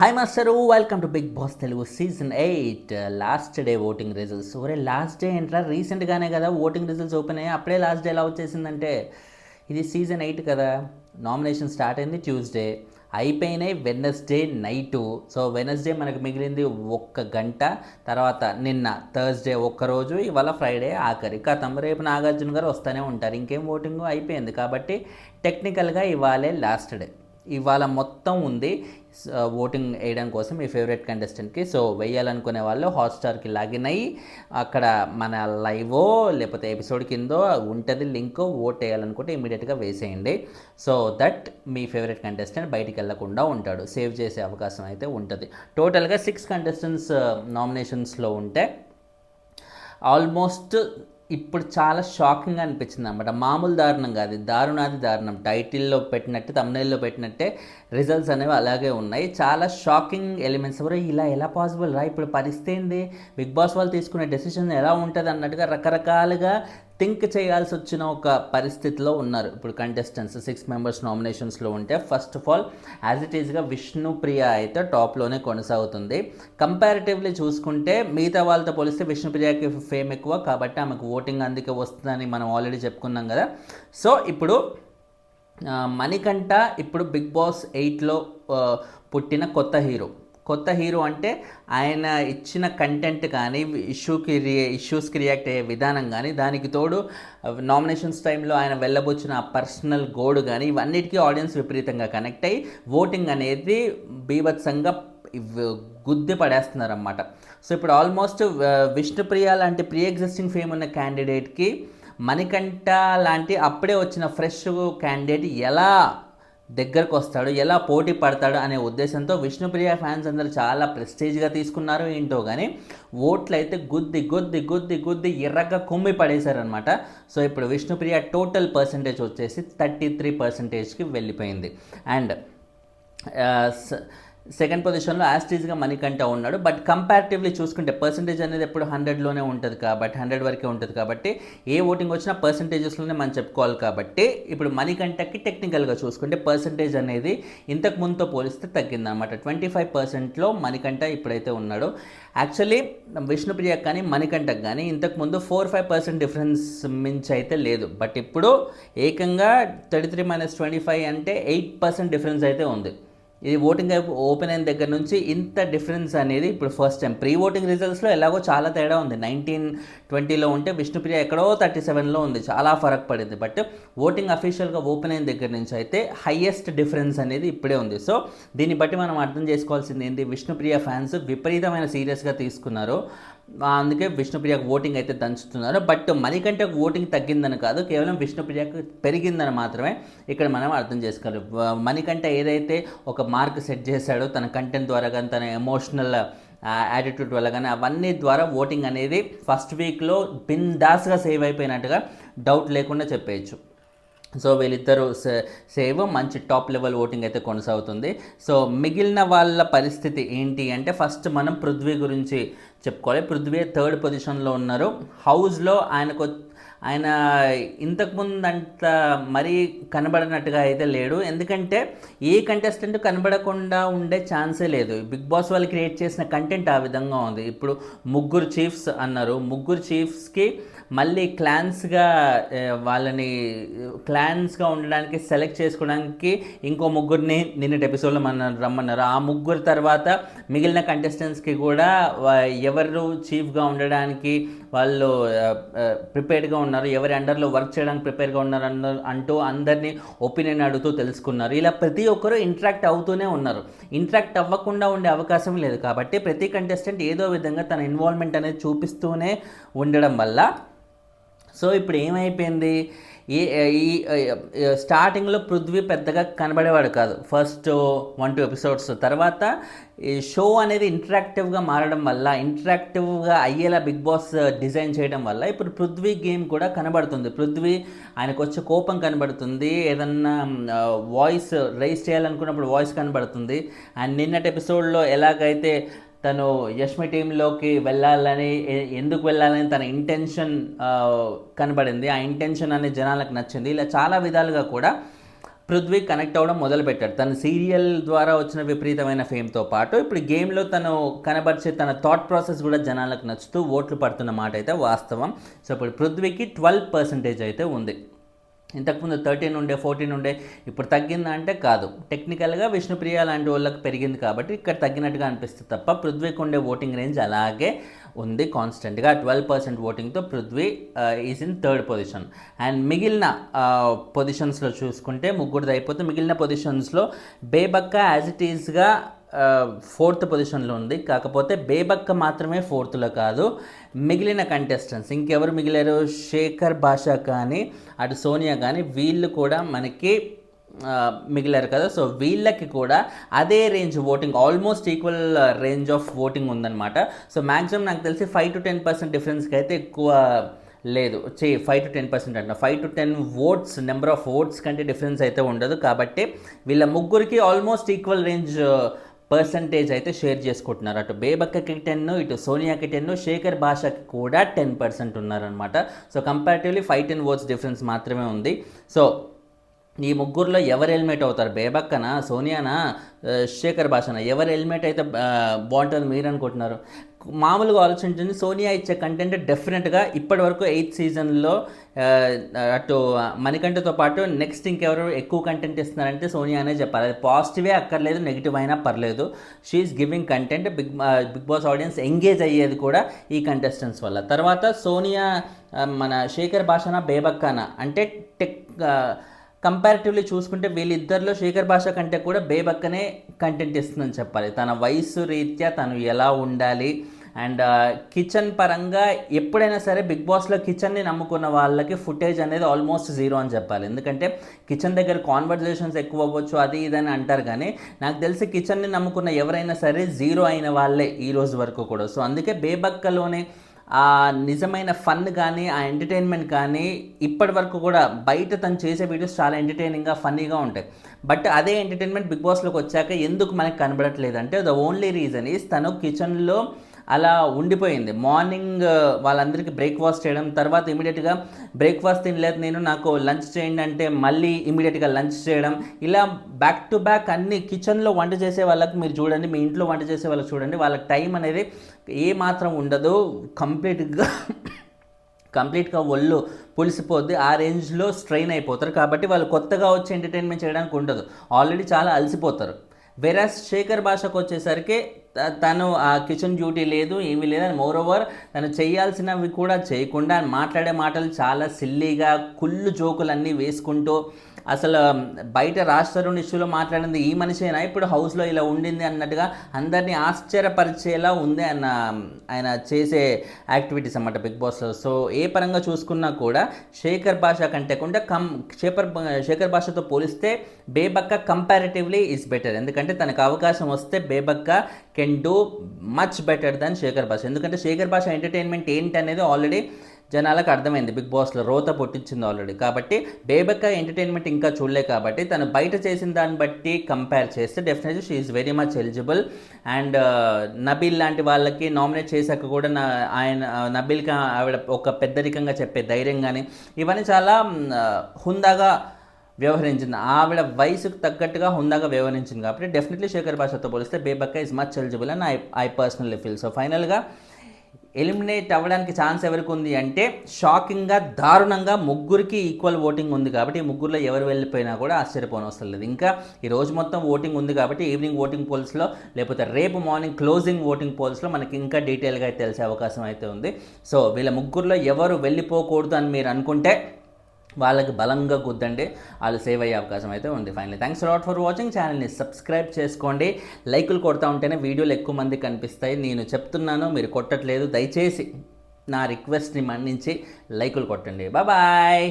Hi master, welcome to Bigg Boss Telugu season 8 last day voting results. ఒరే last day ఏంట్రా, రీసెంట్గానే కదా voting results open అయ్యాయి, అప్పుడే లాస్ట్ డే ఎలా వచ్చేసిందంటే ఇది సీజన్ 8 కదా. నామినేషన్ స్టార్ట్ అయింది ట్యూస్డే, అయిపోయినాయి వెడ్నెస్డే నైటు. సో వెడ్నెస్డే మనకు మిగిలింది 1 గంట, తర్వాత నిన్న థర్స్డే ఒక్కరోజు, ఇవాళ ఫ్రైడే ఆఖరి కథం. రేపు నాగార్జున గారు వస్తూనే ఉంటారు, ఇంకేం ఓటింగ్ అయిపోయింది కాబట్టి టెక్నికల్గా ఇవాళే లాస్ట్ డే. ఇవాళ మొత్తం ఉంది ఓటింగ్ వేయడం కోసం మీ ఫేవరెట్ కంటెస్టెంట్కి. సో వేయాలనుకునే వాళ్ళు హాట్స్టార్కి లాగిన్ అయ్యి అక్కడ మన లైవో లేకపోతే ఎపిసోడ్ కిందో ఉంటుంది లింక్, ఓట్ వేయాలనుకుంటే ఇమీడియట్గా వేసేయండి. So that me favourite contestant బయటికి వెళ్లకుండా ఉంటాడు, సేవ్ చేసే అవకాశం అయితే ఉంటుంది. టోటల్గా 6 కంటెస్టెంట్స్ నామినేషన్స్లో ఉంటే ఆల్మోస్ట్ ఇప్పుడు చాలా షాకింగ్గా అనిపించింది అనమాట. మామూలు దారుణం కాదు, దారుణాది దారుణం. టైటిల్లో పెట్టినట్టు తమ్నైల్లో పెట్టినట్టే రిజల్ట్స్ అనేవి అలాగే ఉన్నాయి. చాలా షాకింగ్ ఎలిమెంట్స్. ఎవరు ఇలా ఎలా పాసిబుల్ రా, ఇప్పుడు పరిస్థితి ఏంది, బిగ్ బాస్ వాళ్ళు తీసుకునే డెసిషన్ ఎలా ఉంటుంది అన్నట్టుగా రకరకాలుగా థింక్ చేయాల్సి వచ్చిన ఒక పరిస్థితిలో ఉన్నారు ఇప్పుడు కంటెస్టెంట్స్. 6 మెంబర్స్ నామినేషన్స్లో ఉంటే first of all as it ఈస్గా విష్ణుప్రియ అయితే టాప్లోనే కొనసాగుతుంది. కంపారిటివ్లీ చూసుకుంటే మిగతా వాళ్ళతో పోలిస్తే విష్ణుప్రియకి ఫేమ్ ఎక్కువ కాబట్టి ఆమెకు ఓటింగ్ అందుకే వస్తుందని మనం ఆల్రెడీ చెప్పుకున్నాం కదా. సో ఇప్పుడు మణికంఠ ఇప్పుడు బిగ్ బాస్ 8లో పుట్టిన కొత్త హీరో అంటే ఆయన ఇచ్చిన కంటెంట్ కానీ ఇష్యూస్కి రియాక్ట్ అయ్యే విధానం కానీ, దానికి తోడు నామినేషన్స్ టైంలో ఆయన వెళ్ళబోచిన పర్సనల్ గోడు కానీ, ఇవన్నిటికీ ఆడియన్స్ విపరీతంగా కనెక్ట్ అయ్యి ఓటింగ్ అనేది బీభత్సంగా గుద్ది పడేస్తున్నారన్నమాట. సో ఇప్పుడు ఆల్మోస్ట్ విష్ణుప్రియ లాంటి ప్రీ ఎగ్జిస్టింగ్ ఫేమ్ ఉన్న క్యాండిడేట్కి మణికంఠ లాంటి అప్పుడే వచ్చిన ఫ్రెష్ క్యాండిడేట్ ఎలా దగ్గరకు వస్తాడు, ఎలా పోటీ పడతాడు అనే ఉద్దేశంతో విష్ణుప్రియ ఫ్యాన్స్ అందరూ చాలా ప్రెస్టేజ్గా తీసుకున్నారు ఏంటో కానీ ఓట్లు అయితే గుద్ది గుద్ది గుద్ది గుద్ది ఎర్రగా కుమ్మి పడేశారనమాట. సో ఇప్పుడు విష్ణుప్రియ టోటల్ పర్సంటేజ్ వచ్చేసి 33%కి వెళ్ళిపోయింది. అండ్ సెకండ్ పొజిషన్లో యాస్టీజ్గా మణికంఠ ఉన్నాడు. బట్ కంపారిటివ్లీ చూసుకుంటే పర్సంటేజ్ అనేది ఎప్పుడు 100లోనే ఉంటుంది కాబట్టి 100 వరకే ఉంటుంది కాబట్టి ఏ ఓటింగ్ వచ్చినా పర్సంటేజెస్లోనే మనం చెప్పుకోవాలి కాబట్టి ఇప్పుడు మణికంఠకి టెక్నికల్గా చూసుకుంటే పర్సంటేజ్ అనేది ఇంతకు ముందుతో పోలిస్తే తగ్గిందనమాట. 25%లో మణికంఠ ఇప్పుడైతే ఉన్నాడు. యాక్చువల్లీ విష్ణుప్రియకి కానీ మణికంఠకి కానీ ఇంతకుముందు 4-5% డిఫరెన్స్ మించి అయితే లేదు. బట్ ఇప్పుడు ఏకంగా 33 - 25 అంటే 8% డిఫరెన్స్ అయితే ఉంది. ఇది ఓటింగ్ ఓపెన్ అయిన దగ్గర నుంచి ఇంత డిఫరెన్స్ అనేది ఇప్పుడు ఫస్ట్ టైం. ప్రీ ఓటింగ్ రిజల్ట్స్లో ఎలాగో చాలా తేడా ఉంది. 19-20లో ఉంటే విష్ణుప్రియ ఎక్కడో 37లో ఉంది, చాలా ఫరక్ పడింది. బట్ ఓటింగ్ అఫీషియల్గా ఓపెన్ అయిన దగ్గర నుంచి అయితే హయ్యెస్ట్ డిఫరెన్స్ అనేది ఇప్పుడే ఉంది. సో దీన్ని బట్టి మనం అర్థం చేసుకోవాల్సింది ఏంటి, విష్ణుప్రియ ఫ్యాన్స్ విపరీతమైన సీరియస్గా తీసుకున్నారు, అందుకే విష్ణుప్రియకు ఓటింగ్ అయితే దంచుతున్నారు. బట్ మణికంఠకు ఓటింగ్ తగ్గిందని కాదు, కేవలం విష్ణుప్రియకు పెరిగిందని మాత్రమే ఇక్కడ మనం అర్థం చేసుకోవాలి. మణికంఠ ఏదైతే ఒక మార్క్ సెట్ చేశాడో తన కంటెంట్ ద్వారా కానీ తన ఎమోషనల్ యాటిట్యూడ్ వల్ల కానీ అవన్నీ ద్వారా ఓటింగ్ అనేది ఫస్ట్ వీక్లో బిందాస్గా సేవ్ అయిపోయినట్టుగా డౌట్ లేకుండా చెప్పేయచ్చు. సో వీళ్ళిద్దరూ సేవ్, మంచి టాప్ లెవెల్ ఓటింగ్ అయితే కొనసాగుతుంది. సో మిగిలిన వాళ్ళ పరిస్థితి ఏంటి అంటే ఫస్ట్ మనం పృథ్వీ గురించి చెప్పుకోవాలి. పృథ్వీ 3rd పొజిషన్లో ఉన్నారు. హౌస్లో ఆయన ఇంతకుముందు అంత మరీ కనబడినట్టుగా అయితే లేడు, ఎందుకంటే ఏ కంటెస్టెంట్ కనబడకుండా ఉండే ఛాన్సే లేదు. బిగ్ బాస్ వాళ్ళు క్రియేట్ చేసిన కంటెంట్ ఆ విధంగా ఉంది. ఇప్పుడు 3 చీఫ్స్ అన్నారు, 3 చీఫ్స్కి మళ్ళీ వాళ్ళని క్లాన్స్గా ఉండడానికి సెలెక్ట్ చేసుకోవడానికి ఇంకో 3 నిన్నటి ఎపిసోడ్లో మనం రమ్మన్నారు. ఆ 3 తర్వాత మిగిలిన కంటెస్టెంట్స్కి కూడా ఎవరు చీఫ్గా ఉండడానికి వాళ్ళు ప్రిపేర్డ్గా ఉన్నారు, ఎవరి అండర్లో వర్క్ చేయడానికి ప్రిపేర్గా ఉన్నారు అంటూ అందరినీ ఒపీనియన్ అడుగుతూ తెలుసుకున్నారు. ఇలా ప్రతి ఒక్కరూ ఇంటరాక్ట్ అవుతూనే ఉన్నారు. ఇంటరాక్ట్ అవ్వకుండా ఉండే అవకాశం లేదు కాబట్టి ప్రతి కంటెస్టెంట్ ఏదో విధంగా తన ఇన్వాల్వ్మెంట్ అనేది చూపిస్తూనే ఉండడం వల్ల సో ఇప్పుడు ఏమైపోయింది, ఈ స్టార్టింగ్లో పృథ్వీ పెద్దగా కనబడేవాడు కాదు ఫస్ట్ 1-2 ఎపిసోడ్స్. తర్వాత ఈ షో అనేది ఇంటరాక్టివ్గా మారడం వల్ల, ఇంటరాక్టివ్గా అయ్యేలా బిగ్ బాస్ డిజైన్ చేయడం వల్ల ఇప్పుడు పృథ్వీ గేమ్ కూడా కనబడుతుంది. పృథ్వీ ఆయనకు వచ్చే కోపం కనబడుతుంది, ఏదన్నా వాయిస్ రైజ్ చేయాలనుకున్నప్పుడు వాయిస్ కనబడుతుంది. అండ్ నిన్నటి ఎపిసోడ్లో ఎలాగైతే తను యష్మి టీంలోకి ఎందుకు వెళ్ళాలని తన ఇంటెన్షన్ కనబడింది, ఆ ఇంటెన్షన్ అనేది జనాలకు నచ్చింది. ఇలా చాలా విధాలుగా కూడా పృథ్వీ కనెక్ట్ అవ్వడం మొదలుపెట్టాడు. తన సీరియల్ ద్వారా వచ్చిన విపరీతమైన ఫేమ్తో పాటు ఇప్పుడు గేమ్లో తను కనబరిచే తన థాట్ ప్రాసెస్ కూడా జనాలకు నచ్చుతూ ఓట్లు పడుతున్న మాట అయితే వాస్తవం. సో ఇప్పుడు పృథ్వీకి 12% అయితే ఉంది. ఇంతకుముందు 13 ఉండే 14 ఉండే, ఇప్పుడు తగ్గిందంటే కాదు. టెక్నికల్గా విష్ణుప్రియ లాంటి వాళ్ళకి పెరిగింది కాబట్టి ఇక్కడ తగ్గినట్టుగా అనిపిస్తుంది తప్ప పృథ్వీకి ఉండే ఓటింగ్ రేంజ్ అలాగే ఉంది కాన్స్టెంట్గా. 12% ఓటింగ్తో Prithvi is in 3rd position. And మిగిలిన పొజిషన్స్లో చూసుకుంటే ముగ్గురిది అయిపోతే మిగిలిన పొజిషన్స్లో బేబక్క యాజ్ ఇట్ ఈజ్గా 4th పొజిషన్లో ఉంది. కాకపోతే బేబక్క మాత్రమే 4thలో కాదు, మిగిలిన కంటెస్టెంట్స్ ఇంకెవరు మిగిలారు, శేఖర్ భాషా కానీ అటు సోనియా కానీ వీళ్ళు కూడా మనకి మిగిలారు కదా. సో వీళ్ళకి కూడా అదే range voting, almost equal range of voting ఉందన్నమాట. సో మ్యాక్సిమం నాకు తెలిసి 5 to 10% డిఫరెన్స్కి అయితే ఎక్కువ లేదు. 5 to 10% అంట, 5 to 10 votes, number of votes కంటే డిఫరెన్స్ అయితే ఉండదు. కాబట్టి వీళ్ళ ముగ్గురికి ఆల్మోస్ట్ ఈక్వల్ రేంజ్ పర్సంటేజ్ అయితే షేర్ చేసుకుంటున్నారు. అటు బేబక్కకి 10, ఇటు సోనియాకి 10, శేఖర్ భాషకి కూడా 10% ఉన్నారనమాట. సో కంపారిటివ్లీ 5-10 ఓట్స్ డిఫరెన్స్ మాత్రమే ఉంది. సో ఈ ముగ్గురులో ఎవరు ఎలిమినేట్ అవుతారు, బేబక్కనా, సోనియానా, శేఖర్ భాషనా, ఎవరు ఎలిమినేట్ అయితే బాగుంటుంది మీరు అనుకుంటున్నారు? మామూలుగా ఆలోచించండి. సోనియా ఇచ్చే కంటెంట్ డెఫినెట్గా ఇప్పటి వరకు 8th సీజన్లో అటు మణికంఠతో పాటు నెక్స్ట్ ఇంకెవరు ఎక్కువ కంటెంట్ ఇస్తున్నారంటే సోనియా అనే చెప్పాలి. అది పాజిటివే అక్కర్లేదు, నెగిటివ్ అయినా పర్లేదు. She's giving content. Bigg Boss audience engage అయ్యేది కూడా ఈ కంటెస్టెంట్స్ వల్ల. తర్వాత సోనియా, మన శేఖర్ భాషనా, బేబక్కనా అంటే కంపారిటివ్లీ చూసుకుంటే వీళ్ళిద్దరిలో శేఖర్ భాష కంటే కూడా బేబక్కనే కంటెంట్ ఇస్తుందని చెప్పాలి. తన వయసు రీత్యా తను ఎలా ఉండాలి అండ్ కిచెన్ పరంగా ఎప్పుడైనా సరే బిగ్ బాస్లో కిచెన్ని నమ్ముకున్న వాళ్ళకి ఫుటేజ్ అనేది ఆల్మోస్ట్ 0 అని చెప్పాలి. ఎందుకంటే కిచెన్ దగ్గర కాన్వర్జేషన్స్ ఎక్కువ అవ్వచ్చు, అది ఇదని అంటారు, కానీ నాకు తెలిసి కిచెన్ని నమ్ముకున్న ఎవరైనా సరే 0 అయిన వాళ్ళే ఈ రోజు వరకు కూడా. సో అందుకే బేబక్కలోనే ఆ నిజమైన ఫన్ కానీ ఆ ఎంటర్టైన్మెంట్ కానీ ఇప్పటి వరకు కూడా బయట తను చేసే వీడియోస్ చాలా ఎంటర్టైనింగ్గా ఫన్నీగా ఉంటాయి. బట్ అదే ఎంటర్టైన్మెంట్ బిగ్ బాస్లోకి వచ్చాక ఎందుకు మనకు కనబడట్లేదు అంటే ద ఓన్లీ రీజన్ ఈజ్ తను కిచెన్లో అలా ఉండిపోయింది. మార్నింగ్ వాళ్ళందరికీ బ్రేక్ఫాస్ట్ చేయడం, తర్వాత ఇమీడియట్గా బ్రేక్ఫాస్ట్ తినలేదు నేను, నాకు లంచ్ చేయండి అంటే మళ్ళీ ఇమీడియట్గా లంచ్ చేయడం, ఇలా బ్యాక్ టు బ్యాక్ అన్ని. కిచెన్లో వంట చేసే వాళ్ళకి మీరు చూడండి, మీ ఇంట్లో వంట చేసే వాళ్ళకి చూడండి, వాళ్ళకి టైం అనేది ఏ మాత్రం ఉండదు. కంప్లీట్గా ఒళ్ళు పులిసిపోద్ది, ఆ రేంజ్లో స్ట్రెయిన్ అయిపోతారు. కాబట్టి వాళ్ళు కొత్తగా వచ్చి ఎంటర్టైన్మెంట్ చేయడానికి ఉండదు, ఆల్రెడీ చాలా అలసిపోతారు. వెరాస్ శేఖర్ భాషకు వచ్చేసరికి తను ఆ కిచెన్ డ్యూటీ లేదు, ఏమీ లేదు. అండ్ మోర్ ఓవర్ తను చేయాల్సినవి కూడా చేయకుండా మాట్లాడే మాటలు చాలా సిల్లీగా, కుళ్ళు జోకులన్నీ వేసుకుంటూ, అసలు బయట రాష్ట్రం ఇష్యూలో మాట్లాడింది ఈ మనిషినా ఇప్పుడు హౌస్లో ఇలా ఉండింది అన్నట్టుగా అందరినీ ఆశ్చర్యపరిచేలా ఉంది ఆయన చేసే యాక్టివిటీస్ అన్నమాట బిగ్ బాస్లో. సో ఏ పరంగా చూసుకున్నా కూడా శేఖర్ భాష కంటే కూడా శేఖర్ భాషతో పోలిస్తే బేబక్క కంపారిటివ్లీ ఈజ్ బెటర్. ఎందుకంటే తనకు అవకాశం వస్తే Bebakka can do much better than Shekhar Basha. ఎందుకంటే శేఖర్ భాష ఎంటర్టైన్మెంట్ ఏంటి అనేది ఆల్రెడీ జనాలకు అర్థమైంది, బిగ్ బాస్లో రోత పొట్టించింది ఆల్రెడీ. కాబట్టి బేబక్క ఎంటర్టైన్మెంట్ ఇంకా చూడలే, కాబట్టి తను బయట చేసిన దాన్ని బట్టి కంపేర్ చేస్తే definitely she is very much eligible. And Nabeel లాంటి వాళ్ళకి నామినేట్ చేశాక కూడా నబీల్కి ఆవిడ ఒక పెద్దరికంగా చెప్పే ధైర్యం కానీ ఇవన్నీ చాలా హుందాగా వ్యవహరించింది. ఆవిడ వయసుకు తగ్గట్టుగా హుందాగా వ్యవహరించింది. కాబట్టి డెఫినెట్లీ శేఖర్ భాషతో పోలిస్తే బేబక్క ఈజ్ మచ్ ఎలిజిబుల్ అని ఐ పర్సనల్లీ ఫీల్. సో ఫైనల్గా ఎలిమినేట్ అవ్వడానికి ఛాన్స్ ఎవరికి ఉంది అంటే షాకింగ్గా, దారుణంగా ముగ్గురికి ఈక్వల్ ఓటింగ్ ఉంది. కాబట్టి ఈ ముగ్గురులో ఎవరు వెళ్ళిపోయినా కూడా ఆశ్చర్యపోనవసరం లేదు. ఇంకా ఈ రోజు మొత్తం ఓటింగ్ ఉంది కాబట్టి ఈవినింగ్ ఓటింగ్ పోల్స్లో లేకపోతే రేపు మార్నింగ్ క్లోజింగ్ ఓటింగ్ పోల్స్లో మనకి ఇంకా డీటెయిల్గా తెలిసే అవకాశం అయితే ఉంది. సో వీళ్ళ ముగ్గురులో ఎవరు వెళ్ళిపోకూడదు అని మీరు అనుకుంటే వాళ్ళకి బలంగా గుద్దండి, వాళ్ళు సేవ్ అయ్యే అవకాశం అయితే ఉంది. Finally thanks lot for watching. ఛానల్ని సబ్స్క్రైబ్ చేసుకోండి. లైకులు కొడతా ఉంటేనే వీడియోలు ఎక్కువ మంది కనిపిస్తాయి. నేను చెప్తున్నాను, మీరు కొట్టట్లేదు. దయచేసి నా రిక్వెస్ట్ని మన్నించి లైకులు కొట్టండి. బాయ్.